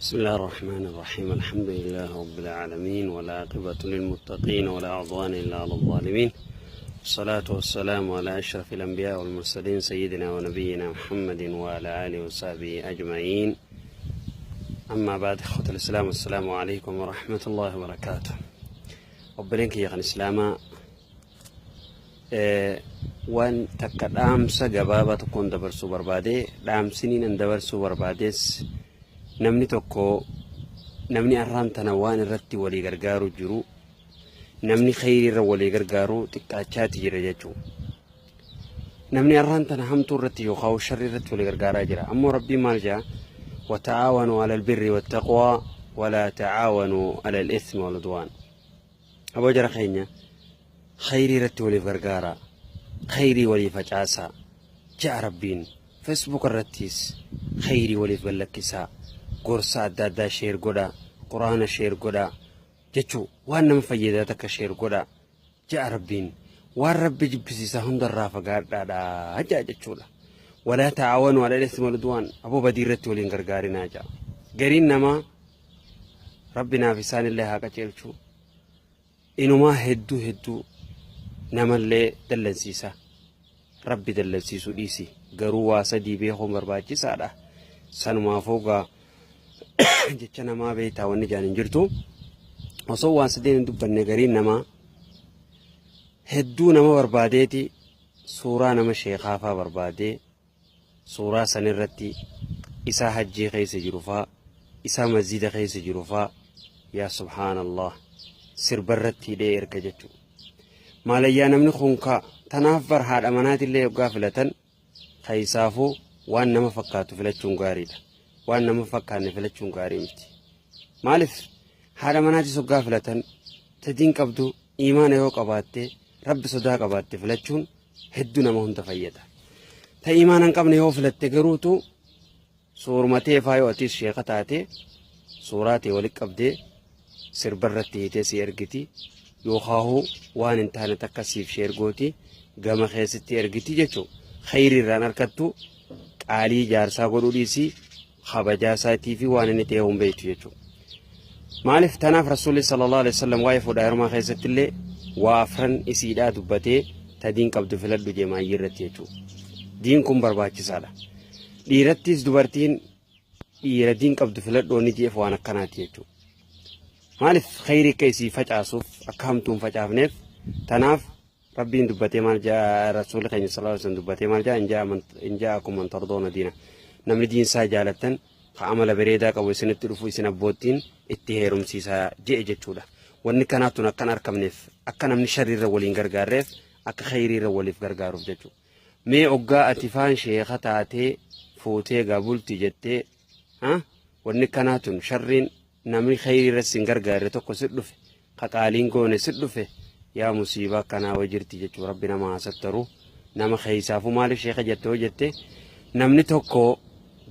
بسم الله الرحمن الرحيم. الحمد لله رب العالمين، ولا عاقبة للمتقين ولا عدوان إلا على الظالمين. الصلاة والسلام على أشرف الأنبياء والمرسلين سيدنا ونبينا محمد وعلى آله وصحبه أجمعين. أما بعد، إخوة الإسلام، السلام عليكم ورحمة الله وبركاته. وبرينك يا الإسلام وان تكدام سجبابة تكون دبرسو بربادي دام سنين دبرسو برباديس namni tokko namni arraan tana waan irratti walii gargaaru jiru namni khayrii irra walii gargaaru xiqqaachaati jira jechuudha. namni arraan tana hamtuu irratti yookaan sharrii irratti walii gargaaraa jira. ammoo rabbii maal jaa wata'aawanuu alal birri wattaqwaa walaa ta'aawanuu alal ismi wal udwaan. aboo jara keenya khayrii irratti waliif gargaaraa, khayrii waliif facaasaa ja'a rabbiin. feesbuuk irrattis khayrii waliif gallakkisaa, gorsa adda addaa sheer godhaa, quraana sheer godhaa jechuu waan nama fayyadaa takka sheer godhaa ja'a rabbiin. waan rabbi jibbisiisaa hundarraa fagaadhaadhaa ja'a jechuudha. walaa ta'aawanuu alal ismi wal udwaan. aboo badii irratti waliin gargaarinaa ja'a. gariin namaa rabbi naaf isaanillee haa qaceelchu inumaa hedduu namallee dallansiisa. rabbi dallansiisuu dhiisi, garuu waa sadii beekuun barbaachisaadha. sanumaafuu gaa jecha namaa beektaa wanni jaan hin jirtu. osoo waan sadeen hin dubbanne gariin namaa hedduu nama barbaadeeti suuraa nama sheekaafaa barbaadee suuraa sanirratti isaa hajjii keessa jirufaa, isaa masjida keessa jirufaa, yaa subhaanallah sirbarratti hidhee erga jechuudha. maalayyaa namni kunkaa tanaaf bar haadha manaatillee yoggaa filatan kaysaafuu waan nama fakkaatu filachuun gaariidha. waan nama fakkaanne filachuun gaarii miti. maaliif haadha manaatis yoggaa filatan tadiin qabdu iimaana yoo qabaatte rabbi sodaa qabaatte filachuun hedduu nama hunda fayyada. ta iimaana hin qabne yoo filatte garuutu suurmatee faa yoo atis sheeka taate suuraa tee walitti qabdee sirbarratti hiitee si ergiti yookaan waan hin taane takka siif sheergooti gama keessatti ergiti jechuudha. khayrii irraan harkattu qaalii jaarsaa godhuu dhiisii kabajaa isaatii fi waan inni ta'e hin beektu jechuudha. maaliif tanaaf rasuulli sallallahu alaihi wasallam waa'ee fuudhaa heerumaa keessatti illee waa afran isiidhaa dubbatee tadiin qabdu filadhu jeemaayyii irratti jechuudha. diin kun barbaachisaadha. dhiirattis dubartiin dhiira diin qabdu filadhu ni jeef waan akkanaati jechuudha. maaliif khayrii akka isii facaasuuf akka hamtuun facaafneef. tanaaf rabbiin dubbatee maal jaa rasuulli keenya sallallahu alaihi wasallam dubbatee maal jaa in ja'akum man tardoona diina. namni diinsaa jaalattan ka amala bareedaa qabu isinitti dhufu isin abboottiin itti heerumsiisaa je'e jechuudha. wanni kanaatun akkan arkamneef akka namni sharriirra waliin gargaarreef akka khayriirra waliif gargaaruuf jechuudha. mee oggaa ati faan sheeka taatee fuutee gaabulti jettee wanni kanaatun sharriin namni khayriirra sin gargaarre tokko si dhufe ka qaaliin goone si dhufe yaa musiibaa kanaa wajirti jechuudha. rabbi nama hasattaru nama keeysaafuu maaliif sheeka jette hoo jette namni tokko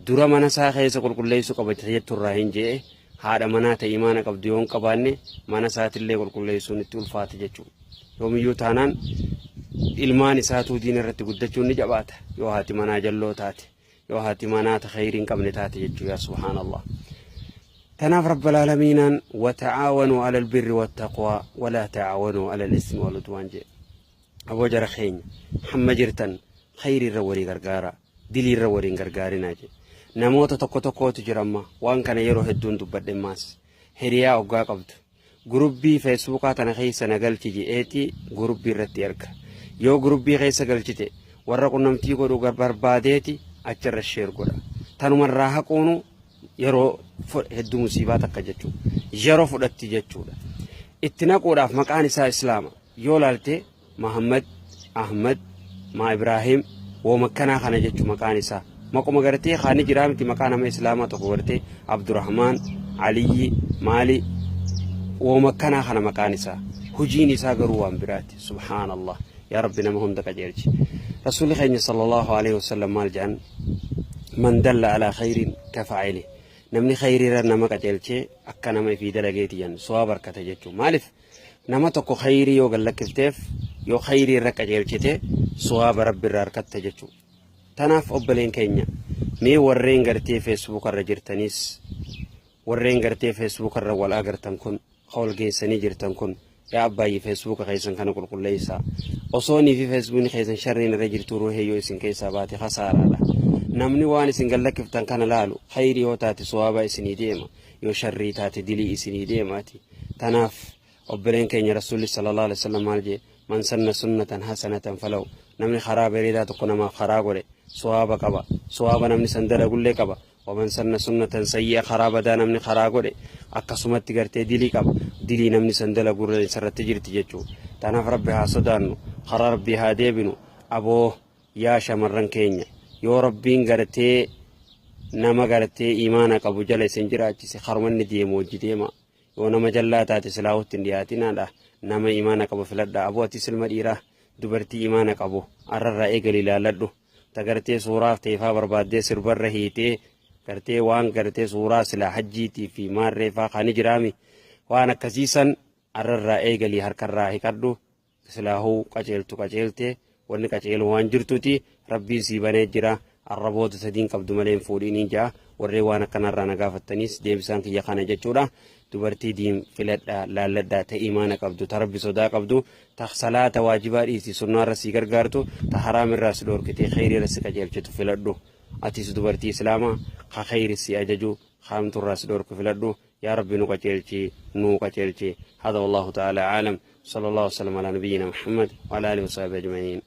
dura mana isaa keessa qulqulleessuu qaba jetturraa hin je'e haadha manaa ta'e imaana qabdu yoo hin qabaanne mana isaatillee qulqulleessuun itti ulfaata jechuudha. yoomiyyuu taanaan ilmaan isaatuu diina irratti guddachuun ni jabaata yoo haati manaa jalloo taate, yoo haati manaa ta khayrii hin qabne taate jechuudha. yaa subhaanallah. tanaaf rabbal aalamiinaan wata'aawanuu alal birri wattaqwaa walaa ta'aawanuu alal ismi wal udwaan jedhe. aboo jara keenya hamma jirtan khayrii irra walii gargaara, dilii irra waliin gargaarinaa jedhe. namoota tokkootu jira amma waan kana yeroo hedduun dubbadhe maas hiriyaa oggaa qabdu gurubbii feesbuukaa tana keessa nagalchi je'eeti gurubbii irratti erga. yoo gurubbii keessa galchite warra qunnamtii godhu barbaadeeti achirra sheer godha. tanumarraa haquunu yeroo hedduu musiibaa takka jechuudha. yeroo fudhatti jechuudha. itti naquudhaaf maqaan isaa islaama yoo laalte Muhammad, Ahmad, maa Ibrahim woo makkanaa kana jechuudha maqaan isaa. maquma gartee kaani jiraa miti maqaa nama islaamaa tokko gartee Abdurrahmaan, Aliyyi, Maali woo makkanaa kana maqaan isaa. hujiin isaa garuu waan biraati. subhaanallah. yaa rabbi nama hunda qajeelchi. rasuulli keenya sallallahu alaihi wasallam maal jedhan man dalla alaa khayrin kafaa'ili. namni khayriirra nama qajeelchee akka nama ifii dalageeti jan su'aa barkata jechuudha. maaliif nama tokko khayrii yoo gallakkifteef yoo khayriirra qajeelchite su'aa rabbiirraa harkatta jechuudha. tanaaf obboleen keenya mee warreen gartee Facebook irra jirtanis warreen gartee Facebook irra wal agartan kun hawl geessanii jirtan kun yaa abbaayyi Facebook keessan kana qulqulleessaa osoonii fi Facebook keessan sharriin irra jirtu ruuhee yoo isin keessaa baate khasaaraadha namni waan isin gallakkiftan kana laalu khayrii yoo taate sawaaba isinii deema yoo sharrii taate dilii isinii deemaati tanaaf obboleen keenya rasuulli sallallahu alaihi wasallam maal jee man sanna sunnatan hasanatan falaw namni kharaa bareedaa tokko namaaf kharaa godhe sawaaba qaba sawaaba namni san dalagullee qaba ومن سن سنة سيئة خراب دا نمني خراغوري أكسمت غرتي ديلي قب ديلي نمني سندلا غوري سر تجري تجچو تناف ربها صدانو خرا ربها ديبنو أبو يا شمرن كينيا يو ربين غرتي نما غرتي إيمانك أبو جلي سنجراتي سخرمن دي موجديما يو نما جلاتاتي سلاوت دياتنا دا نما إيمانك أبو فلدا أبو أتسل مديرة دبرتي إيمانك أبو أرر إيقلي لالدو تغرتي صوراف تيفا بربادي سربر رهيتي gartee waan gartee suuraa sila hajjiitii fi maarreefaa kan jiraami waan akkasiisan arrarraa eegalii harkarraa hiqadhu silaahuu qaceeltee wanni qaceelu waan jirtuti rabbiin sii banee jira arraboota sadiin qabdu malee fuudhiin jaa warree waan akkanarraa nagaafattanis deebisaan kiyya kana jechuudha dubartii diin filadhaa laalladhaa ta imaana qabdu ta rabbi sodaa qabdu ta salaata waajibaa dhiisi sunnaarra sii gargaartu ta haraamirraa si dhoorkitee khayriirra si qajeelchitu filadhu أتيس دبرتي إسلاما خير السياجو خامت الراس دورك في الأردو يا رب نوكا تيلتي هذا والله تعالى عالم صلى الله وسلم على نبينا محمد وعلى آله وصحبه أجمعين